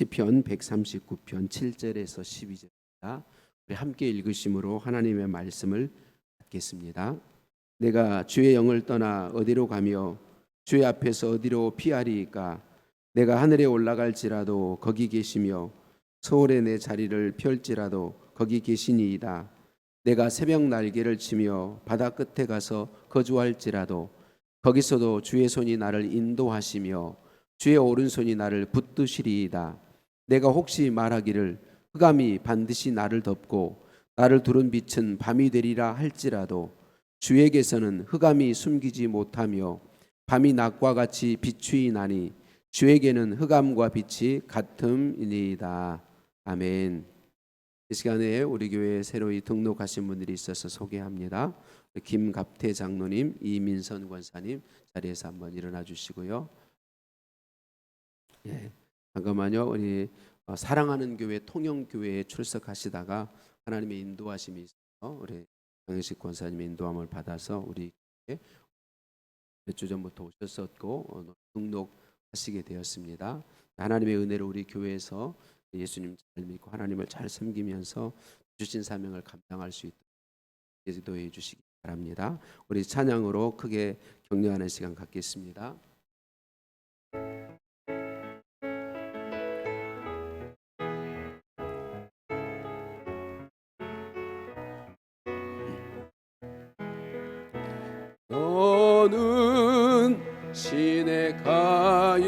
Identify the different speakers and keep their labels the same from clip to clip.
Speaker 1: 시편 139편 7절에서 12절입니다. 우리 함께 읽으심으로 하나님의 말씀을 받겠습니다. 내가 주의 영을 떠나 어디로 가며 주의 앞에서 어디로 피하리이까? 내가 하늘에 올라갈지라도 거기 계시며 서울에 내 자리를 펼지라도 거기 계시니이다. 내가 새벽 날개를 치며 바다 끝에 가서 거주할지라도 거기서도 주의 손이 나를 인도하시며 주의 오른손이 나를 붙드시리이다. 내가 혹시 말하기를 흑암이 반드시 나를 덮고 나를 두른 빛은 밤이 되리라 할지라도 주에게서는 흑암이 숨기지 못하며 밤이 낮과 같이 비추이나니 주에게는 흑암과 빛이 같음이니이다. 아멘. 이 시간에 우리 교회에 새로이 등록하신 분들이 있어서 소개합니다. 김갑태 장로님, 이민선 권사님 자리에서 한번 일어나 주시고요. 예, 잠깐만요. 우리 사랑하는 교회 통영교회에 출석하시다가 하나님의 인도하심이 있어서 우리 강영식 권사님의 인도함을 받아서 우리 몇 주 전부터 오셨었고 등록하시게 되었습니다. 하나님의 은혜로 우리 교회에서 예수님 잘 믿고 하나님을 잘 섬기면서 주신 사명을 감당할 수 있도록 기도해 주시기 바랍니다. 우리 찬양으로 크게 격려하는 시간 갖겠습니다. 너는 시냇가에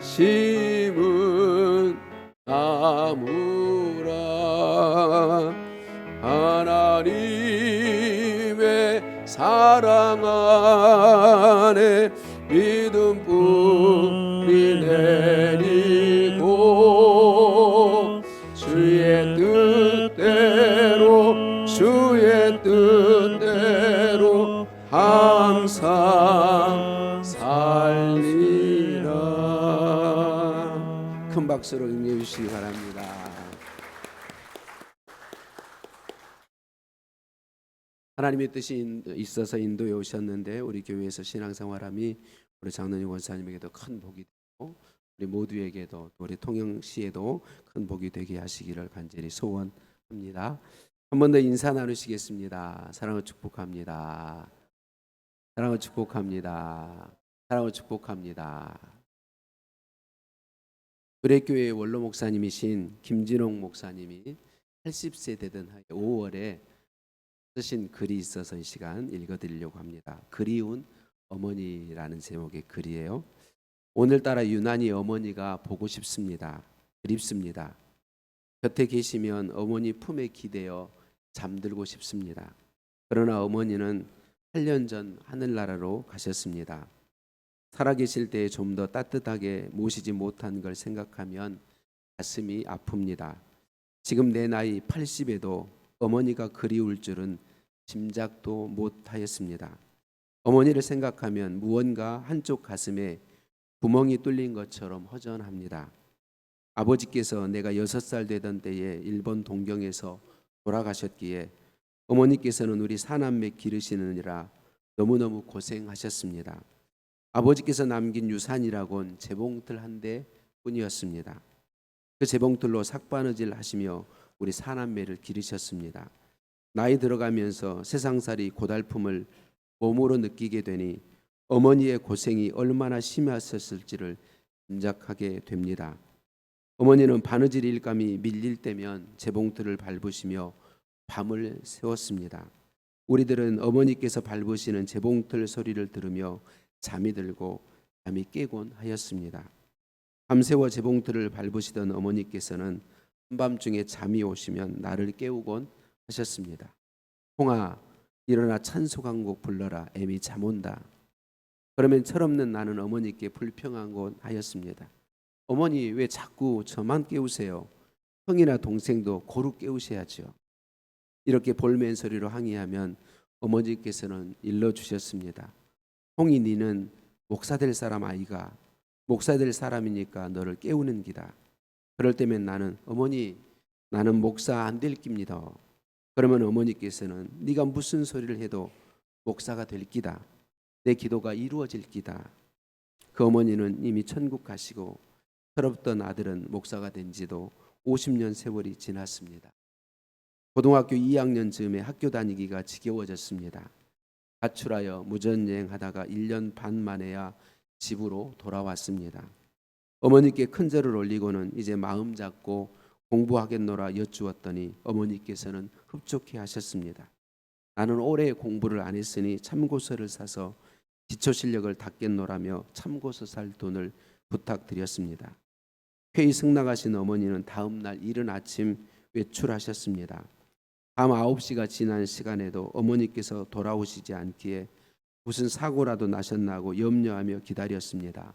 Speaker 1: 심은 나무라 하나님의 사랑 안에 믿음 뿌리 내리고 주의 뜻대로 항상 살리라. 큰 박수로 응해 주시기 바랍니다. 하나님의 뜻이 있어서 인도에 오셨는데 우리 교회에서 신앙생활함이 우리 장로님 권사님에게도 큰 복이 되고 우리 모두에게도 우리 통영시에도 큰 복이 되게 하시기를 간절히 소원합니다. 한 번 더 인사 나누시겠습니다. 사랑을 축복합니다. 사랑을 축복합니다. 사랑을 축복합니다. 의뢰교회 원로 목사님이신 김진홍 목사님이 80세 되던 5월에 쓰신 글이 있어서 이 시간 읽어드리려고 합니다. 그리운 어머니라는 제목의 글이에요. 오늘따라 유난히 어머니가 보고 싶습니다. 그립습니다. 곁에 계시면 어머니 품에 기대어 잠들고 싶습니다. 그러나 어머니는 8년 전 하늘나라로 가셨습니다. 살아계실 때 좀 더 따뜻하게 모시지 못한 걸 생각하면 가슴이 아픕니다. 지금 내 나이 80에도 어머니가 그리울 줄은 짐작도 못하였습니다. 어머니를 생각하면 무언가 한쪽 가슴에 구멍이 뚫린 것처럼 허전합니다. 아버지께서 내가 6살 되던 때에 일본 동경에서 돌아가셨기에 어머니께서는 우리 사남매 기르시느니라 너무너무 고생하셨습니다. 아버지께서 남긴 유산이라곤 재봉틀 한 대 뿐이었습니다. 그 재봉틀로 삭바느질 하시며 우리 사남매를 기르셨습니다. 나이 들어가면서 세상살이 고달픔을 몸으로 느끼게 되니 어머니의 고생이 얼마나 심하셨을지를 짐작하게 됩니다. 어머니는 바느질 일감이 밀릴 때면 재봉틀을 밟으시며 밤을 새웠습니다. 우리들은 어머니께서 밟으시는 재봉틀 소리를 들으며 잠이 들고 잠이 깨곤 하였습니다. 밤새워 재봉틀을 밟으시던 어머니께서는 한밤중에 잠이 오시면 나를 깨우곤 하셨습니다. 홍아 일어나 찬송 한 곡 불러라. 애미 잠 온다. 그러면 철없는 나는 어머니께 불평하곤 하였습니다. 어머니 왜 자꾸 저만 깨우세요? 형이나 동생도 고루 깨우셔야죠. 이렇게 볼멘 소리로 항의하면 어머니께서는 일러주셨습니다. 홍이 니는 목사 될 사람 아이가 목사 될 사람이니까 너를 깨우는 기다. 그럴 때면 나는 어머니 나는 목사 안 될 깁니다. 그러면 어머니께서는 네가 무슨 소리를 해도 목사가 될 기다. 내 기도가 이루어질 기다. 그 어머니는 이미 천국 가시고 철없던 아들은 목사가 된 지도 50년 세월이 지났습니다. 고등학교 2학년 즈음에 학교 다니기가 지겨워졌습니다. 가출하여 무전여행하다가 1년 반 만에야 집으로 돌아왔습니다. 어머니께 큰절을 올리고는 이제 마음 잡고 공부하겠노라 여쭈었더니 어머니께서는 흡족해 하셨습니다. 나는 오래 공부를 안 했으니 참고서를 사서 기초 실력을 닦겠노라며 참고서 살 돈을 부탁드렸습니다. 회의 승낙하신 어머니는 다음 날 이른 아침 외출하셨습니다. 밤 9시가 지난 시간에도 어머니께서 돌아오시지 않기에 무슨 사고라도 나셨나 하고 염려하며 기다렸습니다.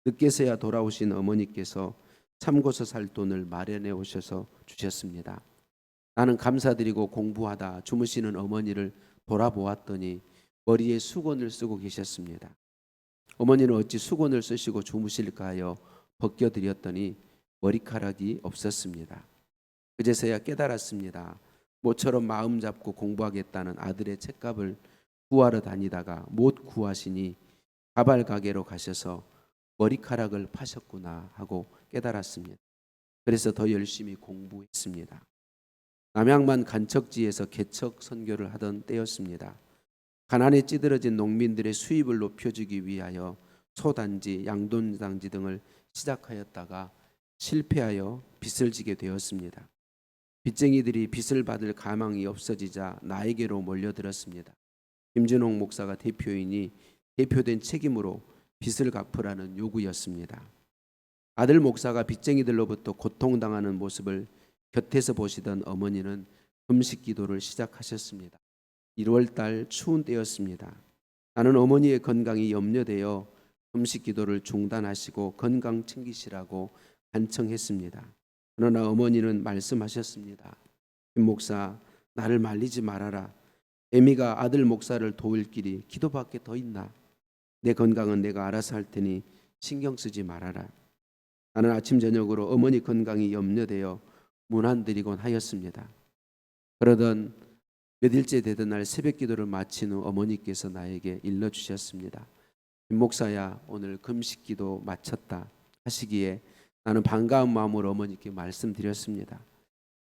Speaker 1: 늦게서야 돌아오신 어머니께서 참고서 살 돈을 마련해 오셔서 주셨습니다. 나는 감사드리고 공부하다 주무시는 어머니를 돌아보았더니 머리에 수건을 쓰고 계셨습니다. 어머니는 어찌 수건을 쓰시고 주무실까 하여 벗겨드렸더니 머리카락이 없었습니다. 그제서야 깨달았습니다. 모처럼 마음 잡고 공부하겠다는 아들의 책값을 구하러 다니다가 못 구하시니 가발 가게로 가셔서 머리카락을 파셨구나 하고 깨달았습니다. 그래서 더 열심히 공부했습니다. 남양만 간척지에서 개척 선교를 하던 때였습니다. 가난에 찌들어진 농민들의 수입을 높여주기 위하여 소단지, 양돈단지 등을 시작하였다가 실패하여 빚을 지게 되었습니다. 빚쟁이들이 빚을 받을 가망이 없어지자 나에게로 몰려들었습니다. 김진홍 목사가 대표이니 대표된 책임으로 빚을 갚으라는 요구였습니다. 아들 목사가 빚쟁이들로부터 고통당하는 모습을 곁에서 보시던 어머니는 금식 기도를 시작하셨습니다. 1월 달 추운 때였습니다. 나는 어머니의 건강이 염려되어 금식 기도를 중단하시고 건강 챙기시라고 간청했습니다. 그러나 어머니는 말씀하셨습니다. 김 목사, 나를 말리지 말아라. 애미가 아들 목사를 도울 길이 기도밖에 더 있나? 내 건강은 내가 알아서 할 테니 신경 쓰지 말아라. 나는 아침 저녁으로 어머니 건강이 염려되어 문안드리곤 하였습니다. 그러던 몇일째 되던 날 새벽 기도를 마친 후 어머니께서 나에게 일러주셨습니다. 김 목사야, 오늘 금식 기도 마쳤다 하시기에 나는 반가운 마음으로 어머니께 말씀드렸습니다.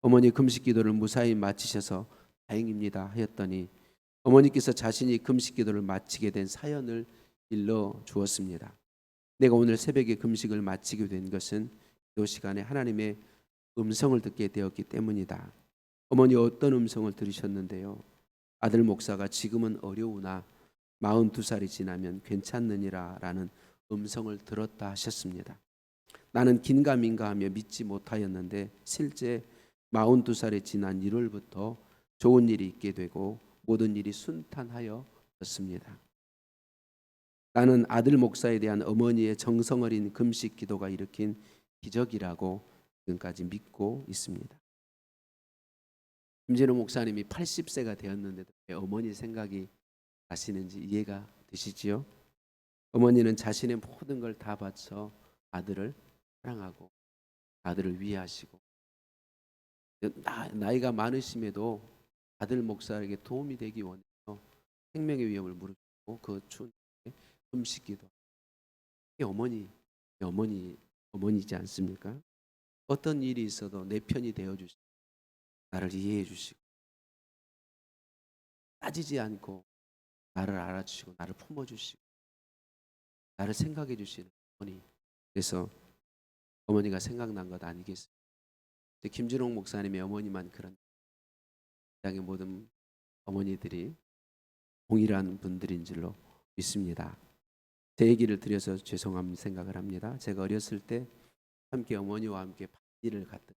Speaker 1: 어머니 금식 기도를 무사히 마치셔서 다행입니다 하였더니 어머니께서 자신이 금식 기도를 마치게 된 사연을 일러 주었습니다. 내가 오늘 새벽에 금식을 마치게 된 것은 기도 시간에 하나님의 음성을 듣게 되었기 때문이다. 어머니 어떤 음성을 들으셨는데요? 아들 목사가 지금은 어려우나 42살이 지나면 괜찮느니라 라는 음성을 들었다 하셨습니다. 나는 긴가민가하며 믿지 못하였는데 실제 42살이 지난 1월부터 좋은 일이 있게 되고 모든 일이 순탄하여졌습니다. 나는 아들 목사에 대한 어머니의 정성 어린 금식 기도가 일으킨 기적이라고 지금까지 믿고 있습니다. 김진호 목사님이 80세가 되었는데도 왜 어머니 생각이 나시는지 이해가 되시지요? 어머니는 자신의 모든 걸 다 바쳐 아들을 사랑하고 아들을 위하시고 나이가 많으심에도 아들 목사에게 도움이 되기 원해서 생명의 위험을 무릅쓰고 그 추운 금식기도. 이게 어머니지 않습니까? 어떤 일이 있어도 내 편이 되어 주시고 나를 이해해 주시고 따지지 않고 나를 알아주시고 나를 품어 주시고 나를 생각해 주시는 어머니. 그래서 어머니가 생각난 것 아니겠습니까? 김준홍 목사님의 어머니만 그런 세상의 모든 어머니들이 동일한 분들인 줄로 믿습니다. 제 얘기를 드려서 죄송한 생각을 합니다. 제가 어렸을 때 함께 어머니와 함께 반일을 갔던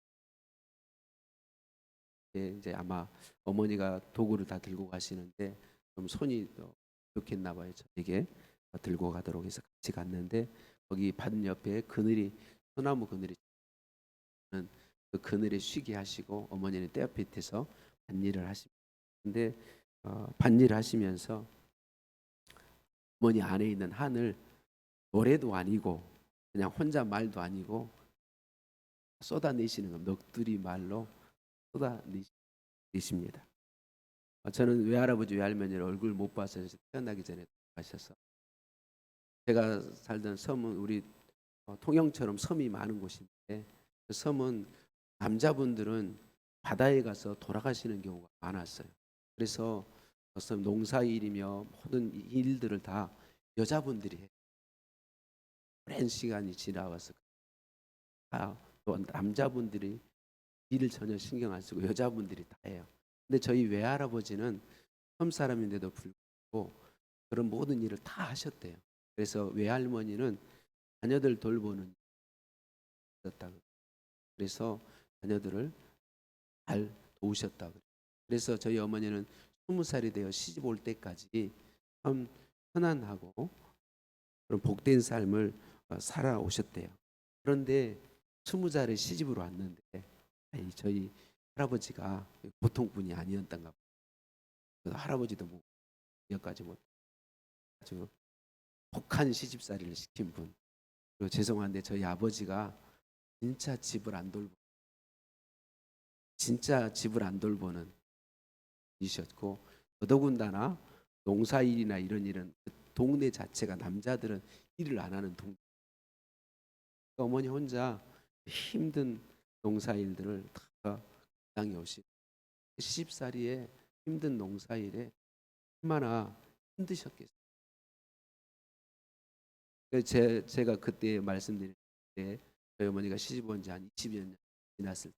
Speaker 1: 이제 아마 어머니가 도구를 다 들고 가시는데 좀 손이 좋겠나 봐요. 저에게 들고 가도록 해서 같이 갔는데 거기 반 옆에 그늘이 소나무 그늘이 그 그늘에 쉬게 하시고 어머니는 떼 앞에서 반일을 하십니다. 근데 반일 하시면서 어머니 안에 있는 한을 노래도 아니고 그냥 혼자 말도 아니고 쏟아내시는 거 넋두리 말로 쏟아내십니다. 저는 외할아버지 외할머니를 얼굴 못 봐서 태어나기 전에 가셔서 제가 살던 섬은 우리 통영처럼 섬이 많은 곳인데 그 섬은 남자분들은 바다에 가서 돌아가시는 경우가 많았어요. 그래서 그 섬 농사일이며 모든 일들을 다 여자분들이 해요. 오랜 시간이 지나와서 또 남자분들이 일을 전혀 신경 안 쓰고 여자분들이 다 해요. 근데 저희 외할아버지는 섬 사람인데도 불구하고 그런 모든 일을 다 하셨대요. 그래서 외할머니는 자녀들 돌보는 일이 있었다고. 그래서 자녀들을 잘 도우셨다고. 그래서 저희 어머니는 20살이 되어 시집 올 때까지 참 편안하고 그런 복된 삶을 살아오셨대요. 그런데 20살에 시집으로 왔는데 저희 할아버지가 보통 분이 아니었던가 봐요. 할아버지도 뭐 여기까지 못 아주 독한 시집살이를 시킨 분. 그리고 죄송한데 저희 아버지가 진짜 집을 안 돌보는 이셨고, 더더군다나 농사일이나 이런 일은 그 동네 자체가 남자들은 일을 안 하는 동네. 어머니 혼자 힘든 농사일들을 다 당해 오시. 시집살이에 힘든 농사일에 얼마나 힘드셨겠어요. 제가 그때 말씀드릴 때 저희 어머니가 시집 온 지 한 20여 년 지났을 때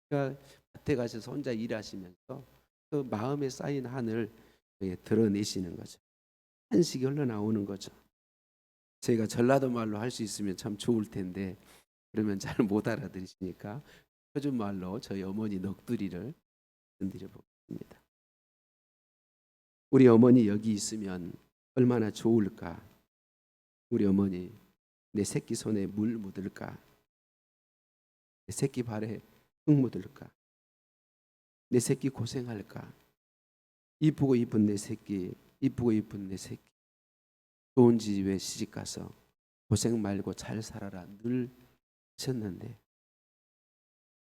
Speaker 1: 그러니까 밭에 가셔서 혼자 일하시면서 그 마음에 쌓인 한을 드러내시는 거죠. 한식이 흘러나오는 거죠. 제가 전라도 말로 할 수 있으면 참 좋을 텐데 그러면 잘 못 알아들으시니까 표준 말로 저희 어머니 넋두리를 드려 보겠습니다. 우리 어머니 여기 있으면 얼마나 좋을까. 우리 어머니 내 새끼 손에 물 묻을까, 내 새끼 발에 흙 묻을까, 내 새끼 고생할까, 이쁘고 이쁜 내 새끼, 이쁘고 이쁜 내 새끼 좋은 집에 시집가서 고생 말고 잘 살아라 늘 하셨는데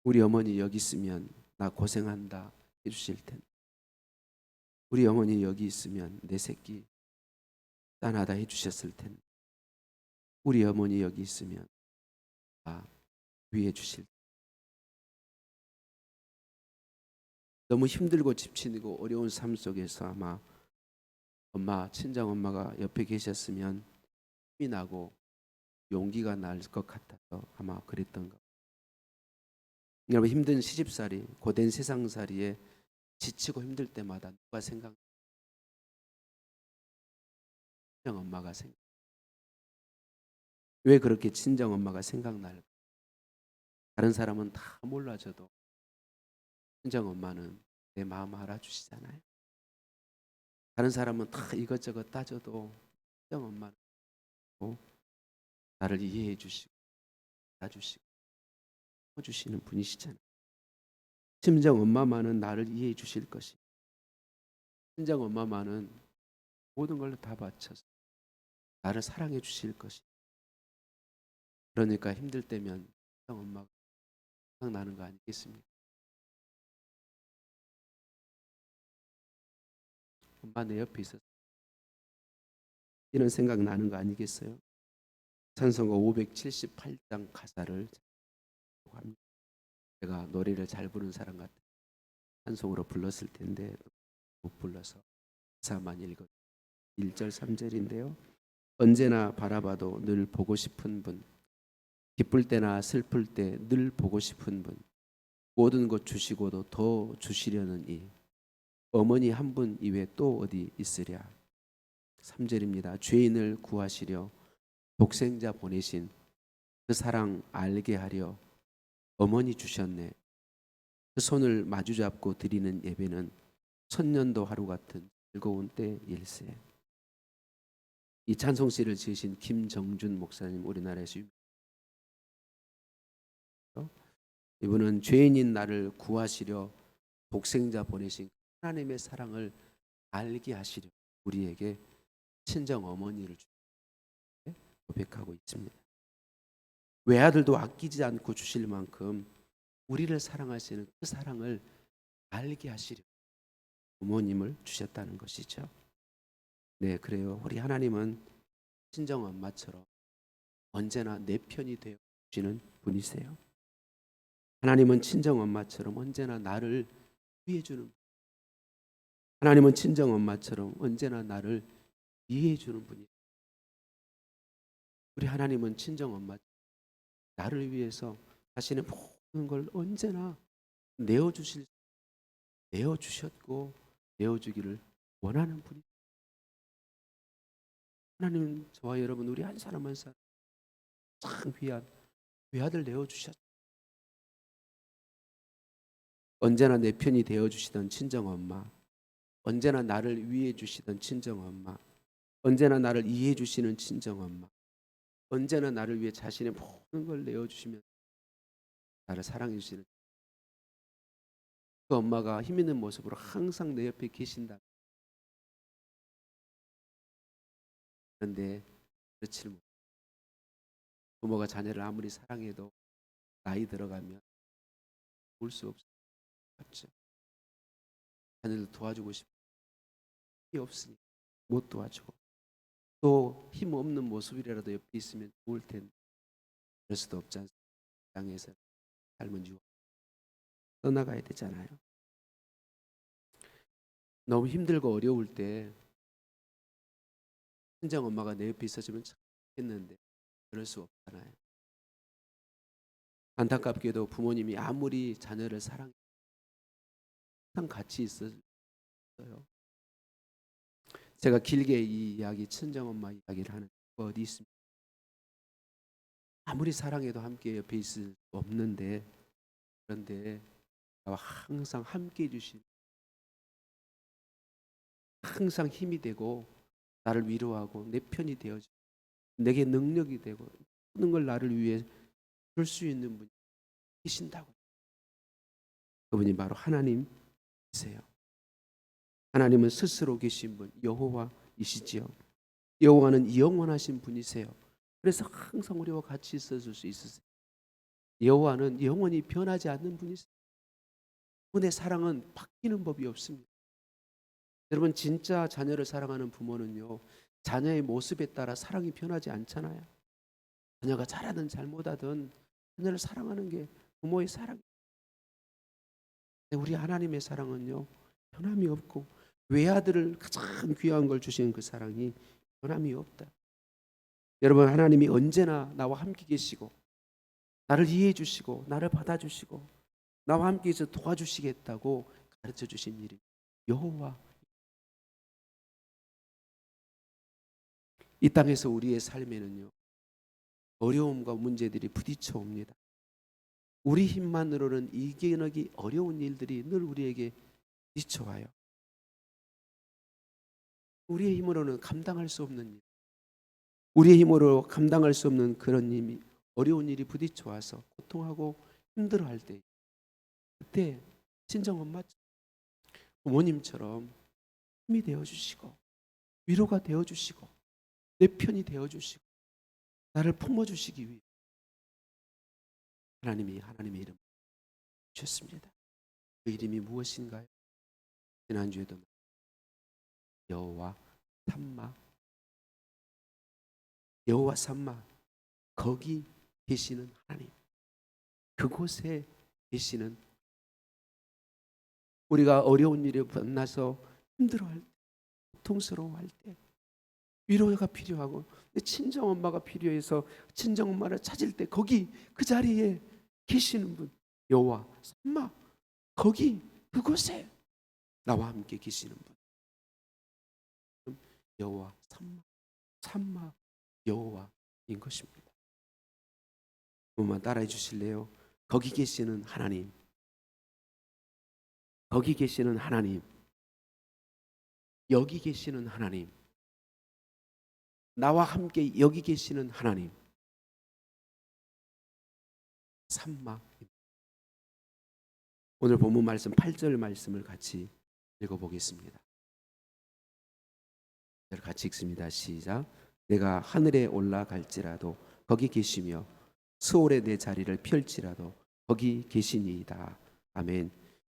Speaker 1: 우리 어머니 여기 있으면 나 고생한다 해주실 텐데, 우리 어머니 여기 있으면 내 새끼 짠하다 해주셨을 텐데, 우리 어머니 여기 있으면 나 위해 주실 텐데. 너무 힘들고 지치고 어려운 삶 속에서 아마 친정 엄마가 옆에 계셨으면 힘이 나고 용기가 날 것 같아서 아마 그랬던 것. 여러분 힘든 시집살이, 고된 세상살이에 지치고 힘들 때마다 누가 생각? 친정 엄마가 생각. 왜 그렇게 친정 엄마가 생각날까? 다른 사람은 다 몰라줘도 친정 엄마는 내 마음 알아주시잖아요. 다른 사람은 다 이것저것 따져도 친정 엄마는 나를 이해해 주시고 알아주시고 해주시는 분이시잖아요. 친정 엄마만은 나를 이해해 주실 것이. 친정 엄마만은 모든 걸 다 바쳐서 나를 사랑해 주실 것이. 그러니까 힘들 때면 친정 엄마가 생각나는 거 아니겠습니까? 엄마 내 옆에 있어서 이런 생각 나는 거 아니겠어요? 찬송가 578장 가사를 합니다. 제가 노래를 잘 부르는 사람 같아 찬송으로 불렀을 텐데 못 불러서 가사만 읽어 1절 3절인데요. 언제나 바라봐도 늘 보고 싶은 분, 기쁠 때나 슬플 때 늘 보고 싶은 분, 모든 것 주시고도 더 주시려는 이 어머니 한 분 이외 또 어디 있으랴. 3절입니다. 죄인을 구하시려 독생자 보내신 그 사랑 알게 하려 어머니 주셨네. 그 손을 마주잡고 드리는 예배는 천년도 하루 같은 즐거운 때일세. 이 찬송시를 지으신 김정준 목사님 우리나라에서 이분은 죄인인 나를 구하시려 독생자 보내신 하나님의 사랑을 알게 하시려 우리에게 친정 어머니를 고백하고 있습니다. 외아들도 아끼지 않고 주실 만큼 우리를 사랑하시는 그 사랑을 알게 하시려 부모님을 주셨다는 것이죠. 네, 그래요. 우리 하나님은 친정 엄마처럼 언제나 내 편이 되어 주시는 분이세요. 하나님은 친정 엄마처럼 언제나 나를 위해 주는, 하나님은 친정 엄마처럼 언제나 나를 이해해 주는 분이에요. 우리 하나님은 친정 엄마, 나를 위해서 자신의 모든 걸 언제나 내어주셨고 내어주기를 원하는 분이. 하나님 저와 여러분 우리 한 사람 한 사람 참 귀한 외아들 내어주셨죠. 언제나 내 편이 되어주시던 친정엄마, 언제나 나를 위해 주시던 친정엄마, 언제나 나를 이해해 주시는 친정엄마, 언제나 나를 위해 자신의 모든 걸 내어주시면 나를 사랑해 주시는 그 엄마가 힘 있는 모습으로 항상 내 옆에 계신다. 그런데 그렇지 못. 부모가 자녀를 아무리 사랑해도 나이 들어가면 볼 수 없죠. 자녀를 도와주고 싶은 힘이 없으니 못 도와주고, 또 힘 없는 모습이라도 옆에 있으면 좋을 텐데 그럴 수도 없지 않습니까? 땅에서 삶은 유 떠나가야 되잖아요. 너무 힘들고 어려울 때 친정 엄마가 내 옆에 있어주면 참 좋겠는데 그럴 수 없잖아요. 안타깝게도 부모님이 아무리 자녀를 사랑해 항상 같이 있어요. 제가 길게 이 이야기, 친정엄마 이야기를 하는 거 어디 있습니까? 아무리 사랑해도 함께 옆에 있을 수 없는데, 그런데 나와 항상 함께 해주신, 항상 힘이 되고 나를 위로하고 내 편이 되어주고 내게 능력이 되고 모든 걸 나를 위해 줄 수 있는 분이 계신다고. 그분이 바로 하나님이세요. 하나님은 스스로 계신 분 여호와이시지요. 여호와는 영원하신 분이세요. 그래서 항상 우리와 같이 있어줄 수 있으세요. 여호와는 영원히 변하지 않는 분이세요. 그분의 사랑은 바뀌는 법이 없습니다. 여러분 진짜 자녀를 사랑하는 부모는요, 자녀의 모습에 따라 사랑이 변하지 않잖아요. 자녀가 잘하든 잘못하든 자녀를 사랑하는 게 부모의 사랑이에요. 우리 하나님의 사랑은요 변함이 없고, 외아들을 가장 귀한 걸 주시는 그 사랑이 변함이 없다. 여러분 하나님이 언제나 나와 함께 계시고 나를 이해해 주시고 나를 받아주시고 나와 함께 해서 도와주시겠다고 가르쳐 주신 일이 여호와. 이 땅에서 우리의 삶에는요 어려움과 문제들이 부딪혀 옵니다. 우리 힘만으로는 이겨내기 어려운 일들이 늘 우리에게 부딪혀와요. 우리의 힘으로는 감당할 수 없는 일, 우리의 힘으로 감당할 수 없는 그런 일이, 어려운 일이 부딪혀와서 고통하고 힘들어할 때, 그때 친정엄마 부모님처럼 힘이 되어주시고 위로가 되어주시고 내 편이 되어주시고 나를 품어주시기 위해 하나님이 하나님의 이름 주셨습니다. 그 이름이 무엇인가요? 지난주에도 여호와 삼마, 여호와 삼마, 거기 계시는 하나님, 그곳에 계시는, 우리가 어려운 일에 만나서 힘들어할 때, 고통스러워할 때, 위로가 필요하고 내 친정엄마가 필요해서 친정엄마를 찾을 때 거기 그 자리에 계시는 분 여호와 삼마, 거기 그곳에 나와 함께 계시는 분 여호와 삼마, 삼마 여호와인 것입니다. 한번만 따라해 주실래요? 거기 계시는 하나님, 거기 계시는 하나님, 여기 계시는 하나님, 나와 함께 여기 계시는 하나님, 삼마. 오늘 본문 말씀 8절 말씀을 같이 읽어보겠습니다. 같이 읽습니다. 시작. 내가 하늘에 올라갈지라도 거기 계시며 수월에 내 자리를 펼지라도 거기 계시니이다. 아멘.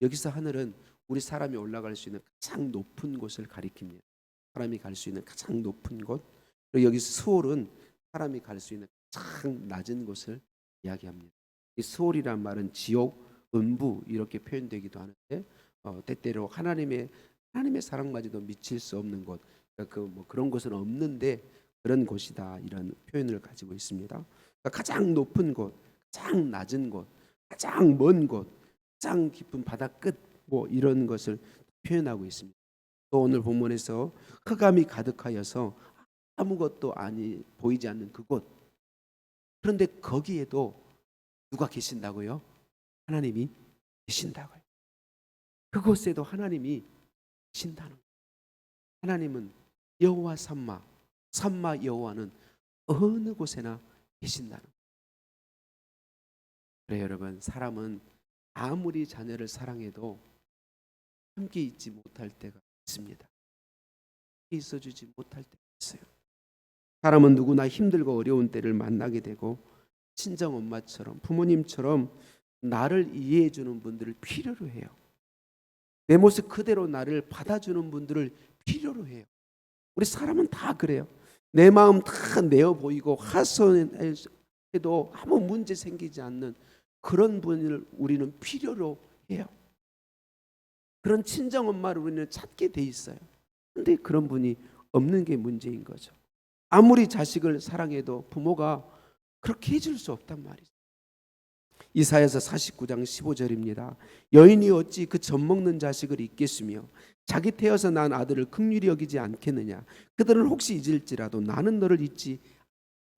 Speaker 1: 여기서 하늘은 우리 사람이 올라갈 수 있는 가장 높은 곳을 가리킵니다. 사람이 갈 수 있는 가장 높은 곳, 그리고 여기 스올은 사람이 갈 수 있는 가장 낮은 곳을 이야기합니다. 이 스올이란 말은 지옥, 음부 이렇게 표현되기도 하는데 때때로 하나님의 사랑마저도 미칠 수 없는 곳, 그러니까 그런 곳은 없는데 그런 곳이다, 이런 표현을 가지고 있습니다. 그러니까 가장 높은 곳, 가장 낮은 곳, 가장 먼 곳, 가장 깊은 바다 끝, 이런 것을 표현하고 있습니다. 또 오늘 본문에서 흑암이 가득하여서 아무것도 보이지 않는 그곳, 그런데 거기에도 누가 계신다고요? 하나님이 계신다고요. 그곳에도 하나님이 계신다는 거예요. 하나님은 여호와 삼마 여호와는 어느 곳에나 계신다는 거예요. 그래요, 여러분. 사람은 아무리 자녀를 사랑해도 함께 있지 못할 때가 있습니다. 함께 있어주지 못할 때가 있어요. 사람은 누구나 힘들고 어려운 때를 만나게 되고 친정 엄마처럼 부모님처럼 나를 이해해 주는 분들을 필요로 해요. 내 모습 그대로 나를 받아주는 분들을 필요로 해요. 우리 사람은 다 그래요. 내 마음 다 내어 보이고 하소연해도 아무 문제 생기지 않는 그런 분을 우리는 필요로 해요. 그런 친정 엄마를 우리는 찾게 돼 있어요. 그런데 그런 분이 없는 게 문제인 거죠. 아무리 자식을 사랑해도 부모가 그렇게 해줄 수 없단 말이죠. 이사야서 49장 15절입니다. 여인이 어찌 그 젖먹는 자식을 잊겠으며 자기 태어서 난 아들을 긍휼히 여기지 않겠느냐. 그들은 혹시 잊을지라도 나는 너를 잊지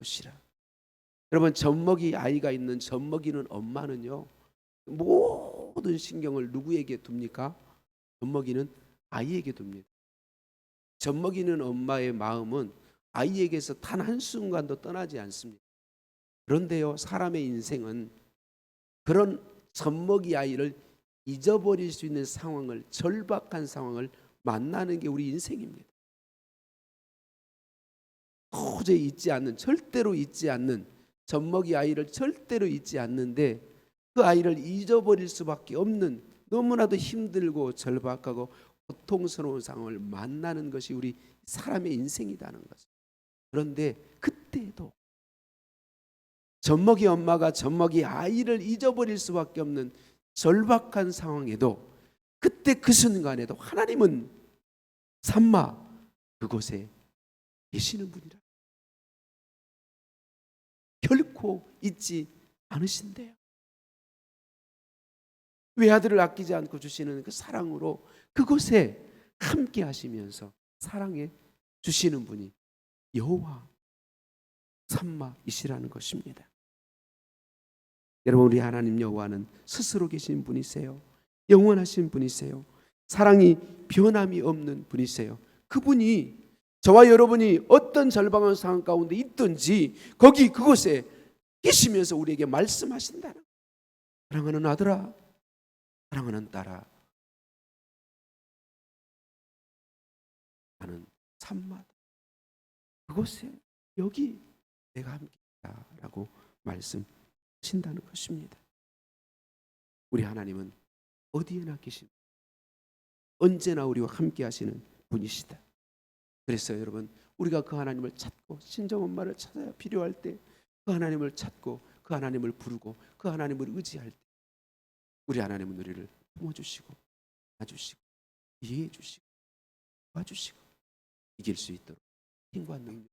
Speaker 1: 않으시라. 여러분, 아이가 있는 젖먹이는 엄마는요, 모든 신경을 누구에게 둡니까? 젖먹이는 아이에게 둡니다. 젖먹이는 엄마의 마음은 아이에게서 단 한순간도 떠나지 않습니다. 그런데요, 사람의 인생은 그런 젖먹이 아이를 잊어버릴 수 있는 상황을, 절박한 상황을 만나는 게 우리 인생입니다. 도저히 절대로 잊지 않는, 젖먹이 아이를 절대로 잊지 않는데 그 아이를 잊어버릴 수밖에 없는, 너무나도 힘들고 절박하고 고통스러운 상황을 만나는 것이 우리 사람의 인생이라는 거죠. 그런데 그때도 젖먹이 엄마가 젖먹이 아이를 잊어버릴 수밖에 없는 절박한 상황에도, 그때 그 순간에도 하나님은 삼마 그곳에 계시는 분이라. 결코 잊지 않으신대요. 외아들을 아끼지 않고 주시는 그 사랑으로 그곳에 함께 하시면서 사랑해 주시는 분이 여호와 삼마이시라는 것입니다. 여러분, 우리 하나님 여호와는 스스로 계신 분이세요. 영원하신 분이세요. 사랑이 변함이 없는 분이세요. 그분이 저와 여러분이 어떤 절박한 상황 가운데 있든지 그곳에 계시면서 우리에게 말씀하신다는, 사랑하는 아들아, 사랑하는 딸아, 나는 삼마다. 그곳에 여기 내가 함께하라고 말씀하신다는 것입니다. 우리 하나님은 어디에나 계신, 언제나 우리와 함께 하시는 분이시다. 그래서 여러분, 우리가 그 하나님을 찾고 친정 엄마를 찾아야 필요할 때 그 하나님을 찾고 그 하나님을 부르고 그 하나님을 의지할 때 우리 하나님은 우리를 품어주시고 안아주시고 이해해 주시고 도와주시고 이길 수 있도록 힘과 능력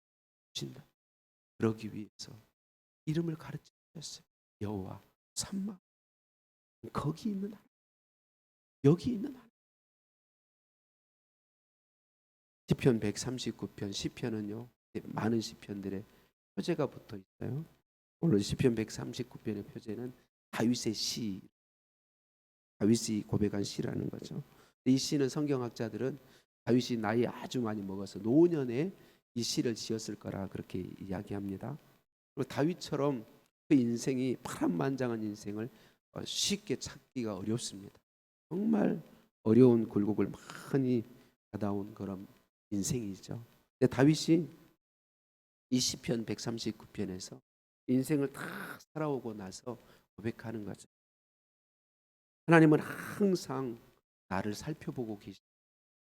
Speaker 1: 주신다. 그러기 위해서 이름을 가르쳐 주셨어요. 여호와 삼마. 거기 있는 하나님, 여기 있는 하나님. 시편 139편, 시편은요 많은 시편들의 표제가 붙어 있어요. 오늘 시편 139편의 표제는 다윗의 시, 다윗이 고백한 시라는 거죠. 이 시는 성경학자들은 다윗이 나이 아주 많이 먹어서 노년에 이 시를 지었을 거라 그렇게 이야기합니다. 그리고 다윗처럼 그 인생이 파란만장한 인생을 쉽게 찾기가 어렵습니다. 정말 어려운 굴곡을 많이 받아온 그런 인생이죠. 근데 다윗이 이 시편 139편에서 인생을 다 살아오고 나서 고백하는 거죠. 하나님은 항상 나를 살펴보고 계시고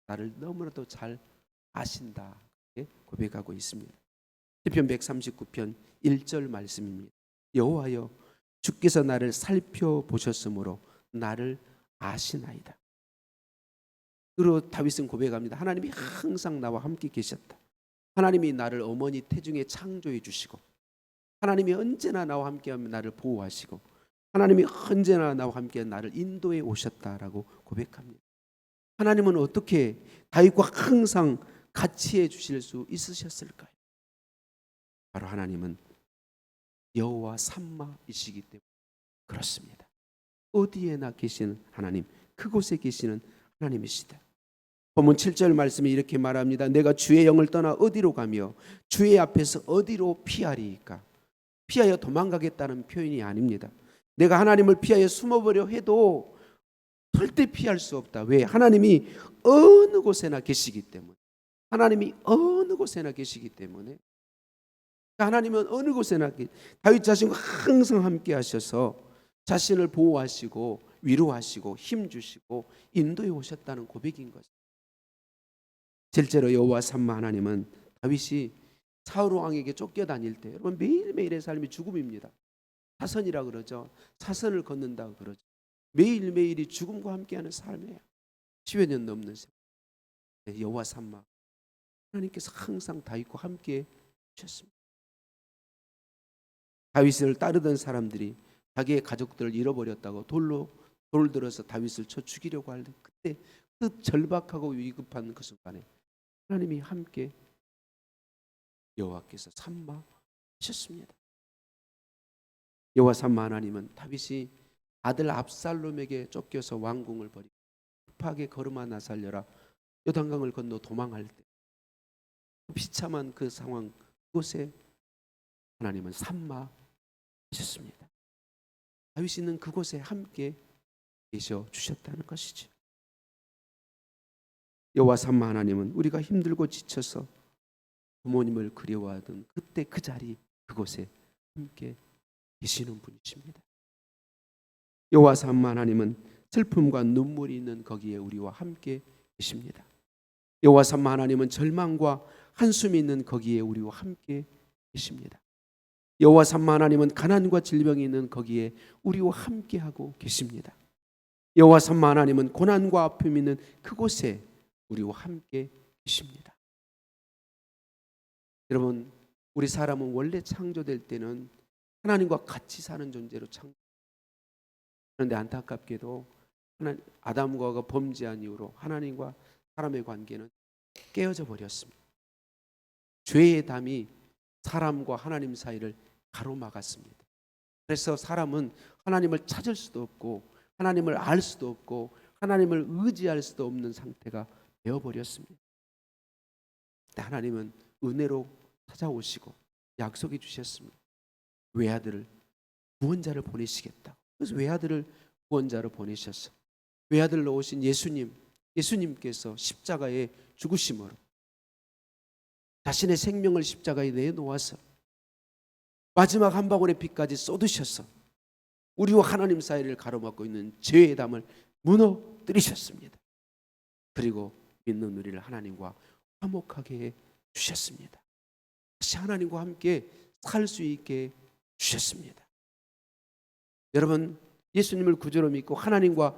Speaker 1: 나를 너무나도 잘 아신다, 이렇게 고백하고 있습니다. 시편 139편 1절 말씀입니다. 여호와여 주께서 나를 살펴보셨으므로 나를 아시나이다. 그리고 다윗은 고백합니다. 하나님이 항상 나와 함께 계셨다. 하나님이 나를 어머니 태중에 창조해 주시고, 하나님이 언제나 나와 함께하며 나를 보호하시고, 하나님이 언제나 나와 함께 나를 인도해 오셨다라고 고백합니다. 하나님은 어떻게 다윗과 항상 같이 해 주실 수 있으셨을까요? 바로 하나님은 여호와 삼마이시기 때문에 그렇습니다. 어디에나 계시는 하나님, 그곳에 계시는 하나님이시다. 본문 7절 말씀이 이렇게 말합니다. 내가 주의 영을 떠나 어디로 가며 주의 앞에서 어디로 피하리이까? 피하여 도망가겠다는 표현이 아닙니다. 내가 하나님을 피하여 숨어보려 해도 절대 피할 수 없다. 왜? 하나님이 어느 곳에나 계시기 때문에. 하나님이 어느 곳에나 계시기 때문에. 하나님은 어느 곳에나 다윗 자신과 항상 함께 하셔서 자신을 보호하시고 위로하시고 힘주시고 인도해 오셨다는 고백인 것입니다. 실제로 여호와 삼마 하나님은 다윗이 사울 왕에게 쫓겨다닐 때, 여러분 매일매일의 삶이 죽음입니다. 사선이라 그러죠. 사선을 걷는다 그러죠. 매일매일이 죽음과 함께하는 삶이에요. 10여 년 넘는 세월. 여호와 삼마 하나님께서 항상 다윗과 함께 하셨습니다. 다윗을 따르던 사람들이 자기의 가족들을 잃어버렸다고 돌 들어서 다윗을 쳐 죽이려고 할 때, 그때 그 절박하고 위급한 그 순간에 하나님이 함께 여호와께서 삼마하셨습니다. 여호와 삼마 하나님은 다윗이 아들 압살롬에게 쫓겨서 왕궁을 버리고 급하게 걸음아 나 살려라 요단강을 건너 도망할 때 비참한 그 상황, 그곳에 하나님은 삼마하셨습니다. 다윗이 있는 그곳에 함께 계셔 주셨다는 것이죠. 여호와 삼마 하나님은 우리가 힘들고 지쳐서 부모님을 그리워하던 그때 그 자리, 그곳에 함께 계시는 분이십니다. 여호와 삼마 하나님은 슬픔과 눈물이 있는 거기에 우리와 함께 계십니다. 여호와 삼마 하나님은 절망과 한숨이 있는 거기에 우리와 함께 계십니다. 여호와 삼마 하나님은 가난과 질병이 있는 거기에 우리와 함께하고 계십니다. 여호와 삼마 하나님은 고난과 아픔이 있는 그곳에 우리와 함께 계십니다. 여러분, 우리 사람은 원래 창조될 때는 하나님과 같이 사는 존재로 그런데 안타깝게도 아담과 하와가 범죄한 이후로 하나님과 사람의 관계는 깨어져 버렸습니다. 죄의 담이 사람과 하나님 사이를 가로막았습니다. 그래서 사람은 하나님을 찾을 수도 없고 하나님을 알 수도 없고 하나님을 의지할 수도 없는 상태가 되어버렸습니다. 하나님은 은혜로 찾아오시고 약속해 주셨습니다. 외아들을 구원자를 보내시겠다. 그래서 외아들을 구원자로 보내셨어. 외아들로 오신 예수님께서 십자가에 죽으심으로 자신의 생명을 십자가에 내놓아서 마지막 한 방울의 피까지 쏟으셔서 우리와 하나님 사이를 가로막고 있는 죄의 담을 무너뜨리셨습니다. 그리고 믿는 우리를 하나님과 화목하게 해 주셨습니다. 다시 하나님과 함께 살 수 있게 주셨습니다. 여러분, 예수님을 구주로 믿고 하나님과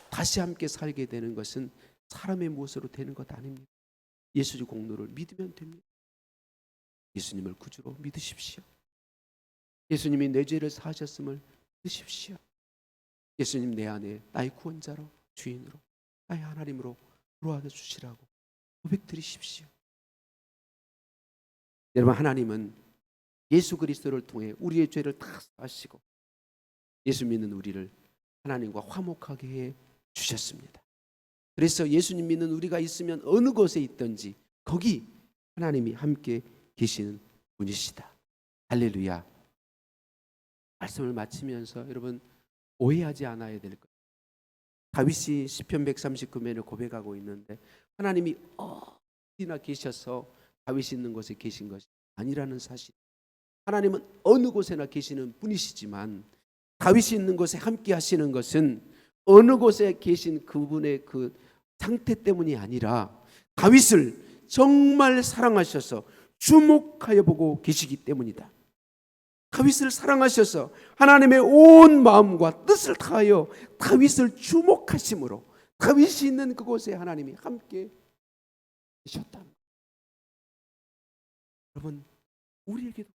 Speaker 1: 다시 함께 살게 되는 것은 사람의 무엇으로 되는 것 아닙니다. 예수의 공로를 믿으면 됩니다. 예수님을 구주로 믿으십시오. 예수님이 내 죄를 사하셨음을 믿으십시오. 예수님 내 안에 나의 구원자로, 주인으로, 나의 하나님으로 들어와 주시라고 고백드리십시오. 여러분, 하나님은 예수 그리스도를 통해 우리의 죄를 다 사하시고 예수 믿는 우리를 하나님과 화목하게 해 주셨습니다. 그래서 예수님 믿는 우리가 있으면 어느 곳에 있든지 거기 하나님이 함께 계시는 분이시다. 할렐루야. 말씀을 마치면서 여러분 오해하지 않아야 될 것. 다윗이 시편 139편을 고백하고 있는데 하나님이 어디나 계셔서 다윗이 있는 곳에 계신 것이 아니라는 사실. 하나님은 어느 곳에나 계시는 분이시지만 다윗이 있는 곳에 함께 하시는 것은 어느 곳에 계신 그분의 그 상태 때문이 아니라 다윗을 정말 사랑하셔서 주목하여 보고 계시기 때문이다. 다윗을 사랑하셔서 하나님의 온 마음과 뜻을 다하여 다윗을 주목하심으로 다윗이 있는 그곳에 하나님이 함께 계셨다. 여러분, 우리에게도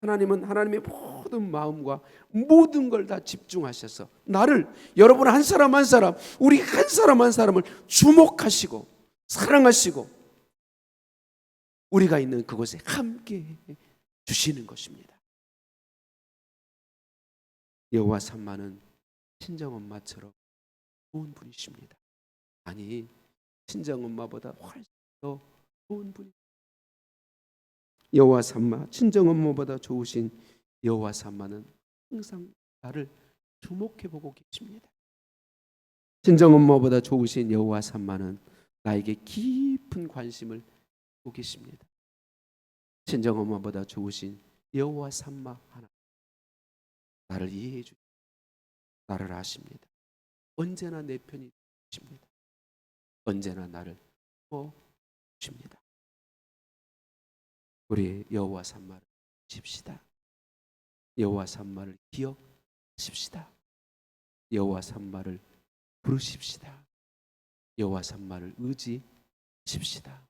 Speaker 1: 하나님은 하나님의 모든 마음과 모든 걸 다 집중하셔서 나를, 여러분 한 사람 한 사람, 우리 한 사람 한 사람을 주목하시고 사랑하시고 우리가 있는 그곳에 함께 주시는 것입니다. 여호와 삼마는 친정엄마처럼 좋은 분이십니다. 아니, 친정엄마보다 훨씬 더 좋은 분이십니다. 여호와 삼마, 친정엄마보다 좋으신 여호와 삼마는 항상 나를 주목해 보고 계십니다. 친정엄마보다 좋으신 여호와 삼마는 나에게 깊은 관심을 갖고 계십니다. 친정엄마보다 좋으신 여호와 삼마 하나, 나를 이해해 주십니다. 나를 아십니다. 언제나 내 편이 되십니다. 언제나 나를 도와주십니다. 우리 여호와 삼마를 보십시다. 여호와 삼마를 기억하십시다. 여호와 삼마를 부르십시다. 여호와 삼마를 의지하십시다.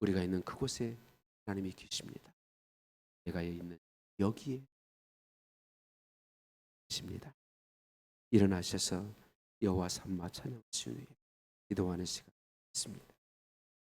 Speaker 1: 우리가 있는 그곳에 하나님이 계십니다. 내가 있는 여기에 계십니다. 일어나셔서 여호와 삼마 찬양하시는 기도하는 시간 있습니다.